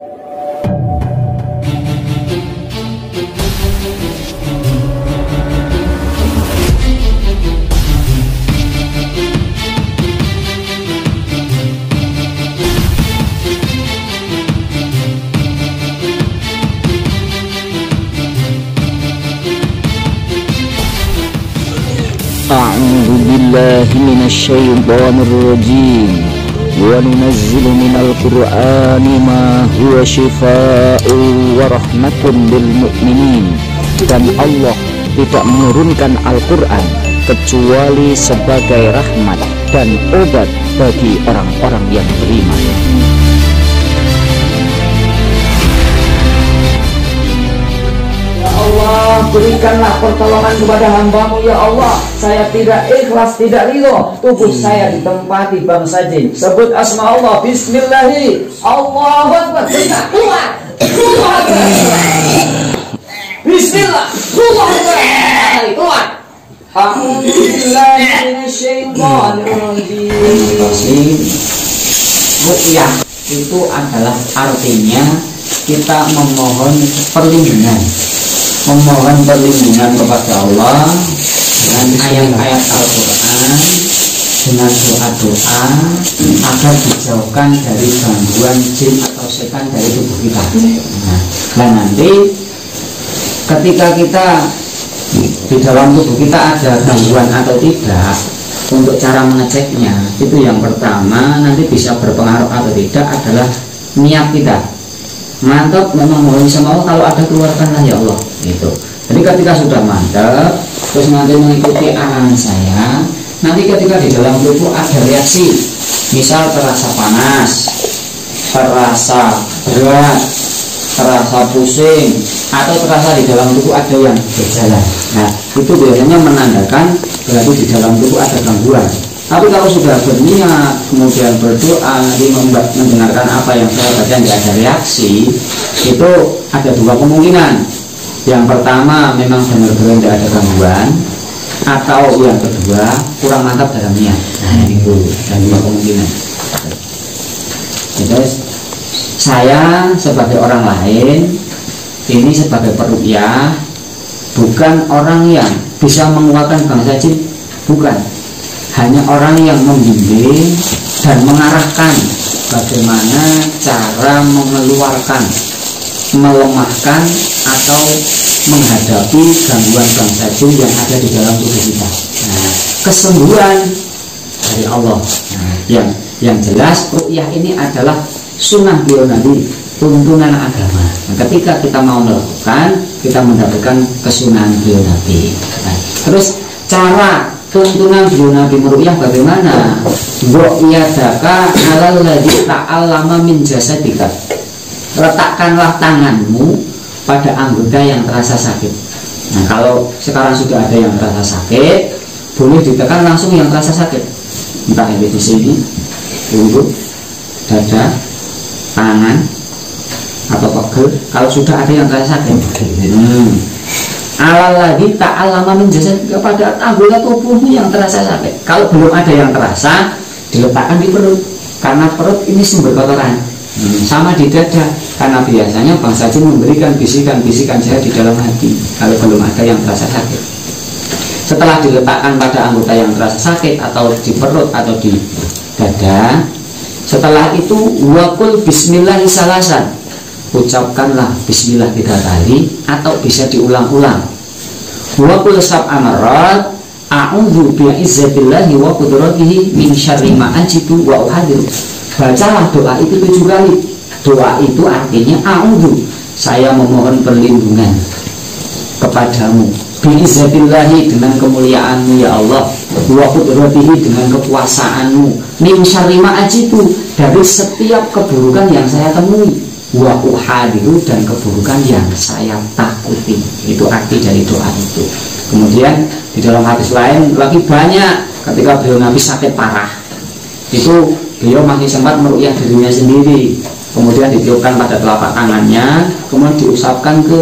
أعوذ بالله من الشيطان الرجيم وننزل من القرآن ما هو شفاء ورحمة للمؤمنين. Dan Allah tidak menurunkan Al-Quran kecuali sebagai rahmat dan obat bagi orang-orang yang beriman. Allah, berikanlah pertolongan kepada hamba-Mu ya Allah. Saya tidak ikhlas, tidak ridho. Tubuh saya ditempati bangsa jin. Sebut asma Allah. Bismillahi. Allahu Akbar. Keluar. Keluar. Bismillah. Keluar. Keluar. Alhamdulillahirrahmanirrahim. Ruqyah itu adalah artinya kita memohon perlindungan. Memohon perlindungan kepada Allah dengan ayat-ayat Al-Quran, dengan doa-doa agar dijauhkan dari gangguan jin atau setan dari tubuh kita. Nah nanti ketika kita di dalam tubuh kita ada gangguan atau tidak, untuk cara mengeceknya itu yang pertama nanti bisa berpengaruh atau tidak adalah niat kita. Mantap, memang mohon sama Allah, kalau ada keluarkanlah ya Allah gitu. Jadi ketika sudah mantap, terus nanti mengikuti arahan saya, nanti ketika di dalam tubuh ada reaksi, misal terasa panas, terasa berat, terasa pusing, atau terasa di dalam tubuh ada yang berjalan. Nah itu biasanya menandakan berarti di dalam tubuh ada gangguan. Tapi kalau sudah berniat, kemudian berdoa, mendengarkan apa yang saya baca tidak ada reaksi, itu ada dua kemungkinan. Yang pertama memang benar-benar tidak ada gangguan, atau yang kedua kurang mantap dalam niat. Nah itu ada dua kemungkinan. Jadi saya sebagai orang lain, ini sebagai peruqyah, bukan orang yang bisa menguatkan bangsa jin, bukan. Hanya orang yang membimbing dan mengarahkan bagaimana cara mengeluarkan, melemahkan atau menghadapi gangguan bangsa jin yang ada di dalam tubuh kita. Nah, kesembuhan dari Allah. Nah, yang jelas ruqyah ini adalah sunnah beliau Nabi, tuntunan agama. Nah, ketika kita mau melakukan, kita mendapatkan kesunahan beliau Nabi. Nah, terus cara tuntunan beliau Nabi meruqyah bagaimana? Wa'iyadaka alal ladzi ta'allama min jasadika. Letakkanlah tanganmu pada anggota yang terasa sakit. Nah kalau sekarang sudah ada yang terasa sakit, boleh ditekan langsung yang terasa sakit. Entah ini di sini, punggung, dada, tangan, atau pegel. Kalau sudah ada yang terasa sakit, alal lagi ta'allama min jasad, kepada anggota tubuhmu yang terasa sakit. Kalau belum ada yang terasa, diletakkan di perut, karena perut ini sumber kotoran. Sama di dada, karena biasanya bangsa jin memberikan bisikan-bisikan jahat di dalam hati kalau belum ada yang terasa sakit. Setelah diletakkan pada anggota yang terasa sakit atau di perut atau di dada, setelah itu wakul bismillahi salasan, ucapkanlah bismillah 3 kali atau bisa diulang-ulang. Wakul sab'a marrat a'udzu bi'izzatillahi wa qudratihi min syarri ma ajidu wa uhadiru. Bacalah doa itu 7 kali. Doa itu artinya a'udzu, saya memohon perlindungan kepadamu, bi'izzatillahi, dengan kemuliaanmu ya Allah, wa qudratihi, dengan kekuasaanmu, min syarri ma ajidu, dari setiap keburukan yang saya temui, wa uhadiru, dan keburukan yang saya takuti. Itu arti dari doa itu. Kemudian di dalam hadis lain lagi banyak, ketika beliau Nabi sakit parah, itu beliau masih sempat meruqyah dirinya sendiri, kemudian ditiupkan pada telapak tangannya, kemudian diusapkan ke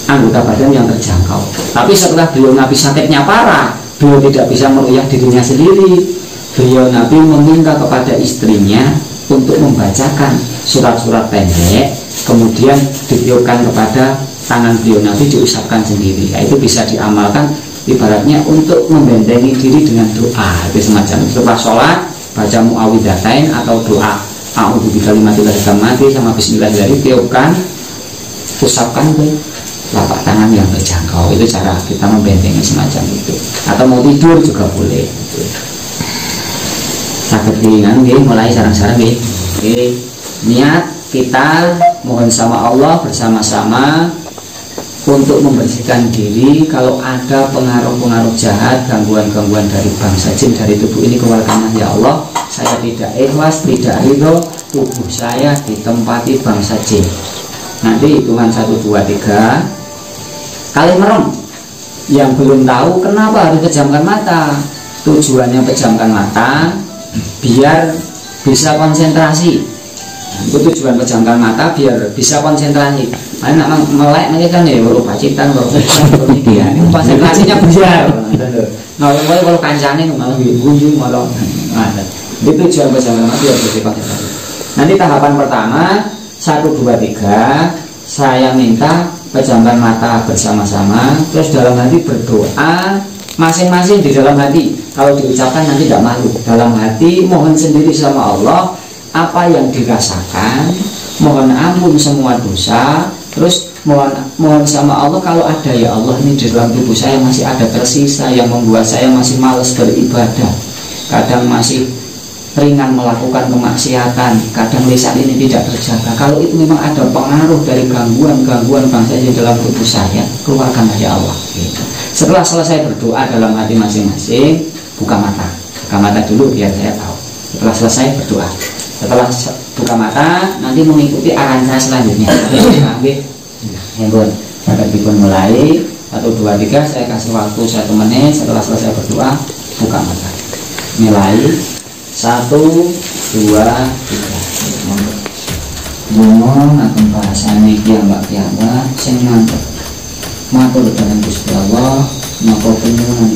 anggota badan yang terjangkau. Tapi setelah beliau Nabi sakitnya parah, beliau tidak bisa meruqyah dirinya sendiri. Beliau Nabi meminta kepada istrinya untuk membacakan surat-surat pendek, kemudian ditiupkan kepada tangan beliau Nabi, diusapkan sendiri. Ya, itu bisa diamalkan ibaratnya untuk membentengi diri dengan doa. Itu semacam setelah sholat baca muawwidzatain atau doa a'udzu bikalimatillahi tammati sama bismillahirrahmanirrahim, tiupkan, usapkan ke telapak tangan yang terjangkau. Itu cara kita membentengi semacam itu. Atau mau tidur juga boleh. Sakit ringan, mulai sarang-sarang, niat kita mohon sama Allah bersama-sama untuk membersihkan diri. Kalau ada pengaruh-pengaruh jahat, gangguan-gangguan dari bangsa jin dari tubuh ini, keluarkanlah ya Allah. Saya tidak ikhlas, tidak ridho tubuh saya ditempati bangsa jin. Nanti hitungan 1, 2, 3 kali merem. Yang belum tahu kenapa harus pejamkan mata, tujuannya pejamkan mata biar bisa konsentrasi. Itu tujuan pejamkan mata biar bisa konsentrasi. Nah, melek nanti kan ya baru pacitan, baru pemikiran. Konsentrasinya biar. Kalau kancane malah bunyi malah. Itu tujuan pejamkan mata biar bisa konsentrasi. Nanti tahapan pertama 1, 2, 3 saya minta pejamkan mata bersama-sama, terus dalam hati berdoa masing-masing di dalam hati. Kalau diucapkan nanti tidak malu. Dalam hati mohon sendiri sama Allah apa yang dirasakan, mohon ampun semua dosa, terus mohon sama Allah kalau ada ya Allah ini di dalam tubuh saya masih ada tersisa yang membuat saya masih malas beribadah, kadang masih ringan melakukan kemaksiatan, kadang lisan ini tidak terjaga. Kalau itu memang ada pengaruh dari gangguan-gangguan bangsa di dalam tubuh saya, keluarkanlah ya Allah. Gitu. Setelah selesai berdoa dalam hati masing-masing, buka mata dulu biar saya tahu. Setelah selesai berdoa, setelah buka mata nanti mengikuti arahan saya selanjutnya. Handphone pada dipun mulai 1, 2, 3 saya kasih waktu 1 menit. Setelah selesai berdoa buka mata, mulai 1, 2, 3. Mohon akan bahasane kiambak-kiambak sing mantep matur dengan Gusti Allah napa penyuwun.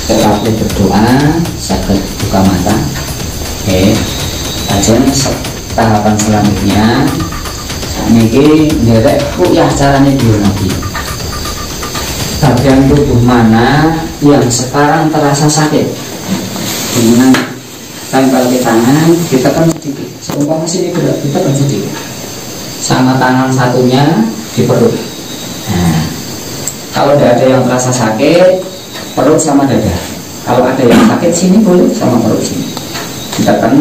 Setelah berdoa, saya buka mata. Oke, kajian tahapan selanjutnya. Ini ngerek ya caranya dulu lagi. Bagian tubuh mana yang sekarang terasa sakit? Dengan tempel di tangan, ditekan sedikit. Seumpama sini berat, ditekan sedikit. Sama tangan satunya di perut. Nah, kalau tidak ada yang terasa sakit, perut sama dada. Kalau ada yang sakit sini boleh sama perut sini. Ditekan,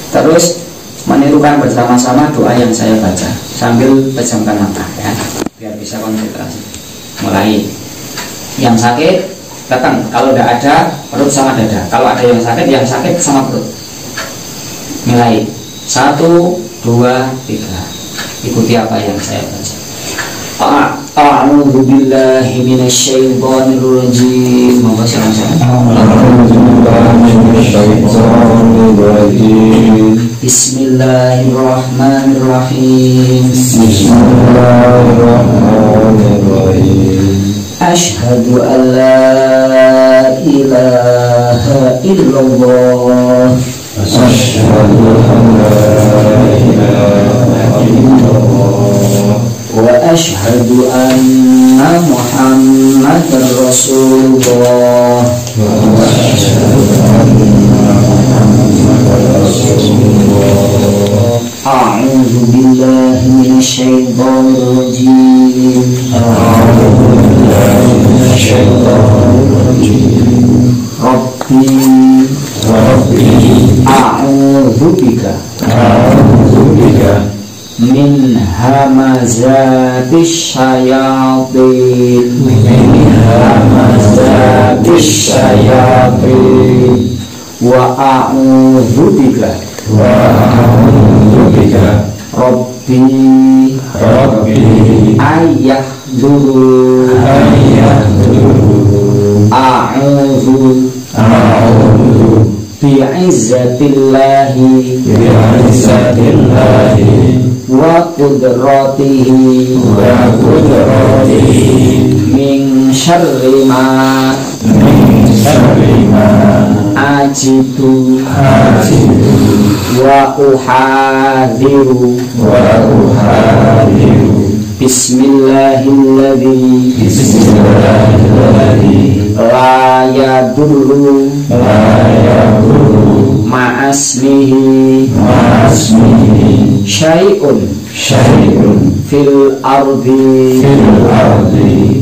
terus menirukan bersama-sama doa yang saya baca sambil pejamkan mata ya, biar bisa konsentrasi. Mulai yang sakit tekan, kalau tidak ada perut sama dada. Kalau ada yang sakit sama perut. Mulai 1, 2, 3. Ikuti apa yang saya baca. A'udzu billahi minasyaitonir rajim. Monggo sama-sama. Bismillahirrahmanirrahim. Asyhadu an la ilaha illallah. Asyhadu an la ilaha illallah. Wa asyhadu anna Muhammadar Rasulullah. Wa asyhadu anna Muhammadar Rasulullah. A'udzu billahi minasyaitonir rajim. A'udzu billahi minasyaitonir rajim. Rabbi a'udzu bika min hamazatis syayatin wa a'udzu bika Rabbi ayah dulu a'udhu bi'izzatillahi wa qudratihi min syarri ma ajidu wa uhadiru Bismillahilladzi la yadurru ma'asmihi syai'un fil ardi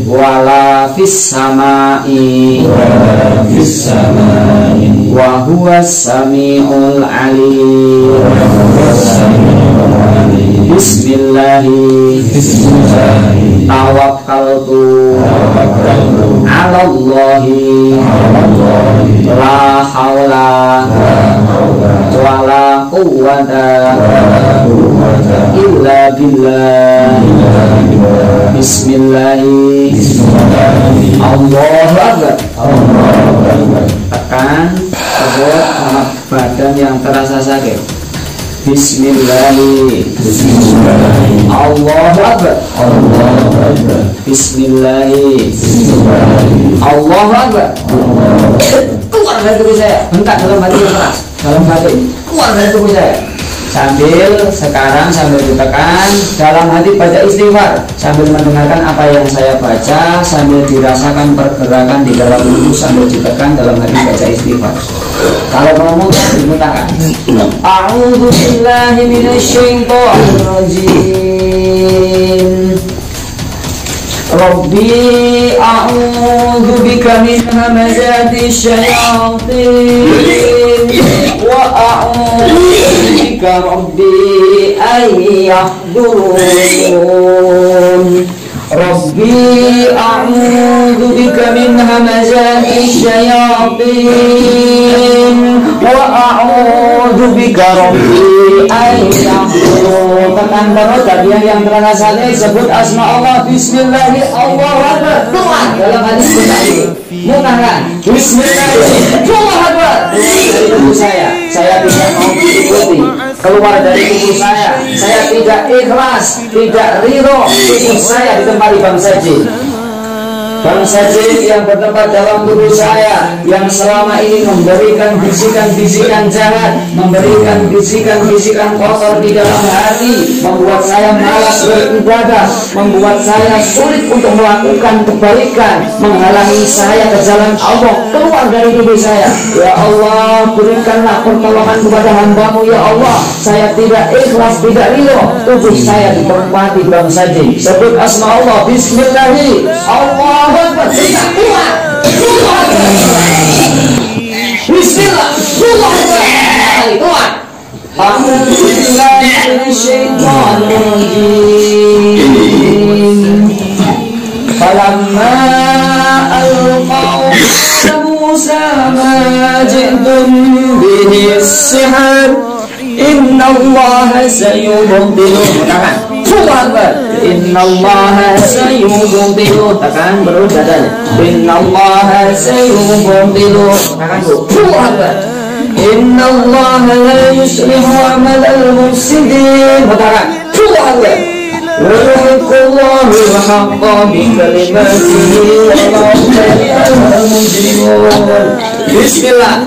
wala fis samai wa huwa samiul alim. Bismillahi tawakkaltu ala Allahi la haula wala quwwata illa billah. Bismillahi Allahu akbar. Tekan perut badan yang terasa sakit. Bismillahi Allahu akbar. Bismillahi Allahu akbar. Keluar dari tubuh saya. Bentak dalam hati yang keras. Dalam hati keluar dari tubuh saya. Sambil ditekan dalam hati baca istighfar, sambil mendengarkan apa yang saya baca, sambil dirasakan pergerakan di dalam tubuh, sambil ditekan dalam hati baca istighfar. Kalau ngomong dimintakan. A'udzu billahi minasyaitonir rajim. Rabbi a'udzu bika min hamazati syayatin wa a'udzu bika rabbi an yahdurun. Rabbi a'udzu bika min hamazati syayatin wa a'udzu bika rabbi an yahdurun. Tekan perut bagian yang terasa sakit, sebut asma Allah. Bismillahi Allahu akbar. Keluar dalam hati kita. Mutahkan Bismillahi Allahu akbar. Dari tubuh saya tidak mau diikuti. Keluar dari tubuh saya tidak ikhlas, tidak ridho. Tubuh saya ditempati bangsa jin. Bangsa jin yang bertempat dalam tubuh saya, yang selama ini memberikan bisikan-bisikan jahat, memberikan bisikan-bisikan kotor di dalam hati, membuat saya malas beribadah, membuat saya sulit untuk melakukan kebaikan, menghalangi saya ke jalan Allah. Keluar dari tubuh saya, ya Allah, berikanlah pertolongan kepada hamba-Mu, ya Allah. Saya tidak ikhlas, tidak ridho. Tubuh saya ditempati bangsa jin. Sebut asma Allah. Bismillahi Allah. Keluar. Bismillah. Keluar. Falamma alqaw Musa ma ji'tum bihi as-sihr inna Allah sayubtilu. Inna Allah sayubtilu. Tekan perut dadanya. Inna Allah sayubtilu. Tekan bu. Inna Allah la yuslihu amal al-mufsidin. Tekan. Wallahu haqqa bi kalimatihi wa mujrimun. Bismillah.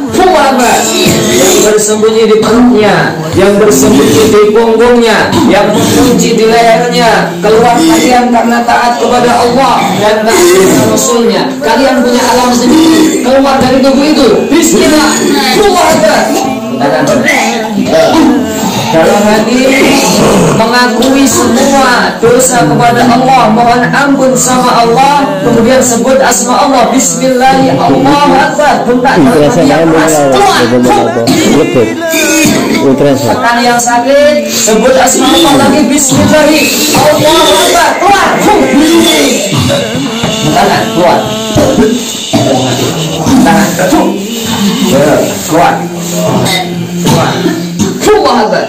Yang bersembunyi di perutnya, yang bersembunyi di punggungnya, yang mengunci di lehernya, keluar kalian karena taat kepada Allah dan taat kepada Rasulnya. Kalian punya alam sendiri, keluar dari tubuh itu. Bismillah. Dalam hati mengakui semua dosa kepada Allah, mohon ampun sama Allah, kemudian sebut asma Allah. Bismillahi Allahu akbar. Bentak dalam hati yang keras. Tekan yang sakit, sebut asma Allah lagi. Bismillahi Allahu akbar. Keluar. Tangan keluar. Tangan keluar. Keluar. Keluar.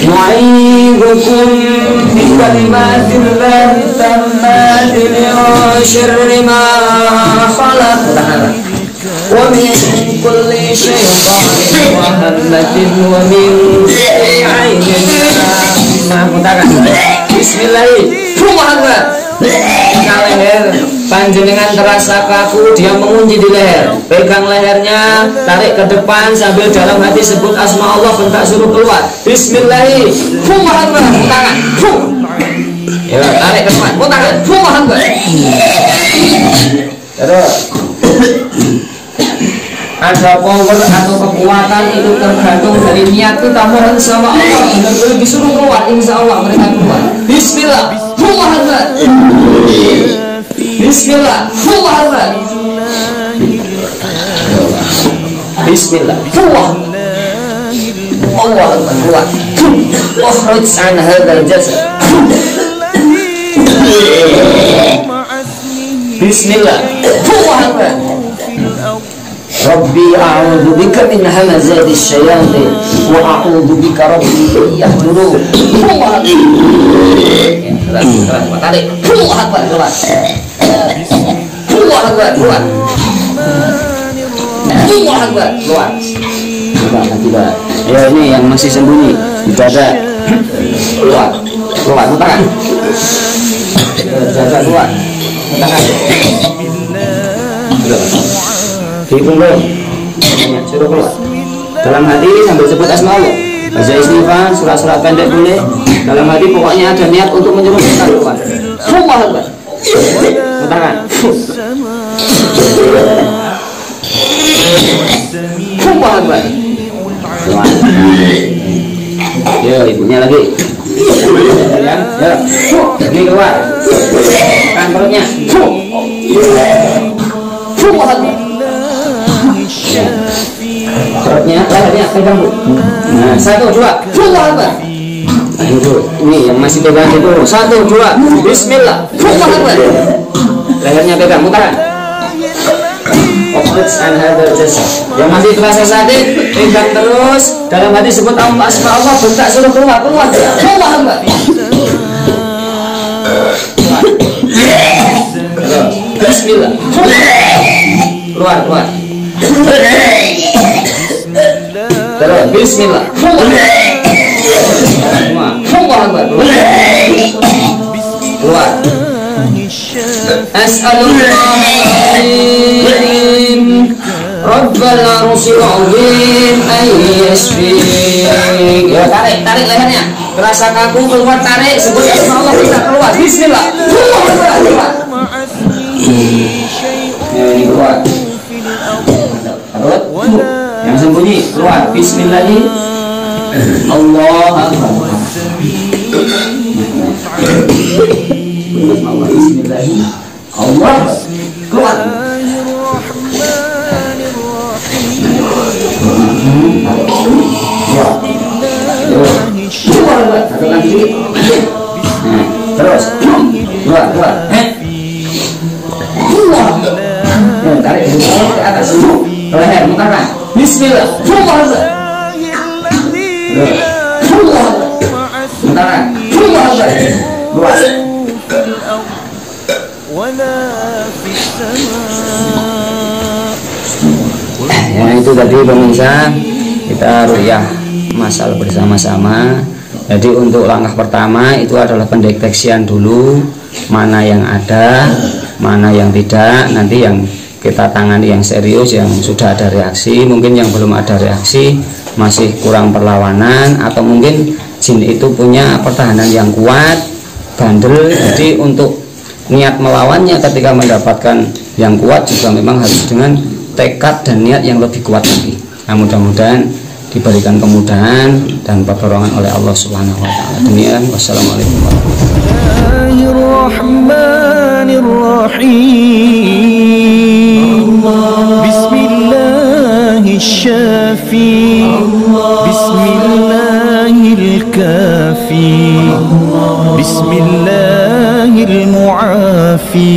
Nu'idukum bi kalimatillahi tammati min syarri ma khalaq wa min kulli syaitanin wa hammatin wa min ainin lamah. Bismillahirrahmanirrahim. Leher panjenengan terasa kaku, dia mengunci di leher. Pegang lehernya, tarik ke depan sambil dalam hati sebut asma Allah, bentak suruh keluar. Bismillahirrahmanirrahim. Tangan. Ya, tarik ke depan. Tangan. Terus ada power atau kekuatan itu tergantung dari niat kita mohon sama Allah. Benar-benar disuruh keluar, insya Allah mereka keluar. Bismillahirrahmanirrahim. Bismillahirrahmanirrahim. Bismillahirrahmanirrahim. Allah keluar. Ukhrij an hadzal jasad. Bismillahirrahmanirrahim. Rabbi a'udzu bika min hamazatis syayatin wa a'udzu bika rabbi yahdurun. Tarik. Keluar. Ya, ini yang masih sembunyi di dada. Keluar. Tangan. Dada keluar. Tangan. Di punggung, suruh keluar. Dalam hati sambil sebut asma Allah. Baca istighfar, surat-surat pendek boleh. Dalam hati pokoknya ada niat untuk menyuruh kita keluar. Tangan. Keluar. Ya, ibunya lagi. Ya, ini keluar. Kan perutnya. Perutnya, lehernya pegang bu. Nah, 1, 2, keluar. Ini yang masih pegang itu. 1, 2, Bismillah. Lehernya pegang, mutaran. Yang masih terasa sakit, pegang terus. Dalam hati sebut asma Allah, bentak suruh keluar. Bismillah. Keluar. Terus Bismillah. Keluar. As'alullahaladzim Rabbal arsyil azim ayyashfik. Ya, tarik lehernya. Terasa kaku, keluar, tarik. Sebut asma Allah, kita keluar. Bismillah. Keluar. Ya, ini keluar. Perut. Yang sembunyi, keluar. Bismillahirrahmanirrahim. Allah Akbar. Bismillahirrahmanirrahim. Allah keluar. Terus keluar. Tarik ke atas leher, mutaran. Bismillah. Mutaran. Keluar. Ya, itu tadi pemirsa, kita ruqyah masal bersama-sama. Jadi untuk langkah pertama itu adalah pendeteksian dulu, mana yang ada, mana yang tidak. Nanti yang kita tangani yang serius, yang sudah ada reaksi. Mungkin yang belum ada reaksi, masih kurang perlawanan, atau mungkin jin itu punya pertahanan yang kuat, bandel. Jadi untuk niat melawannya ketika mendapatkan yang kuat juga memang harus dengan tekad dan niat yang lebih kuat lagi. Nah, mudah-mudahan diberikan kemudahan dan pertolongan oleh Allah Subhanahu wa taala. Demikian, wassalamualaikum warahmatullahi wabarakatuh. Bismillahirrahmanirrahim. Bismillahirkafi. Bismillahirmu'afi.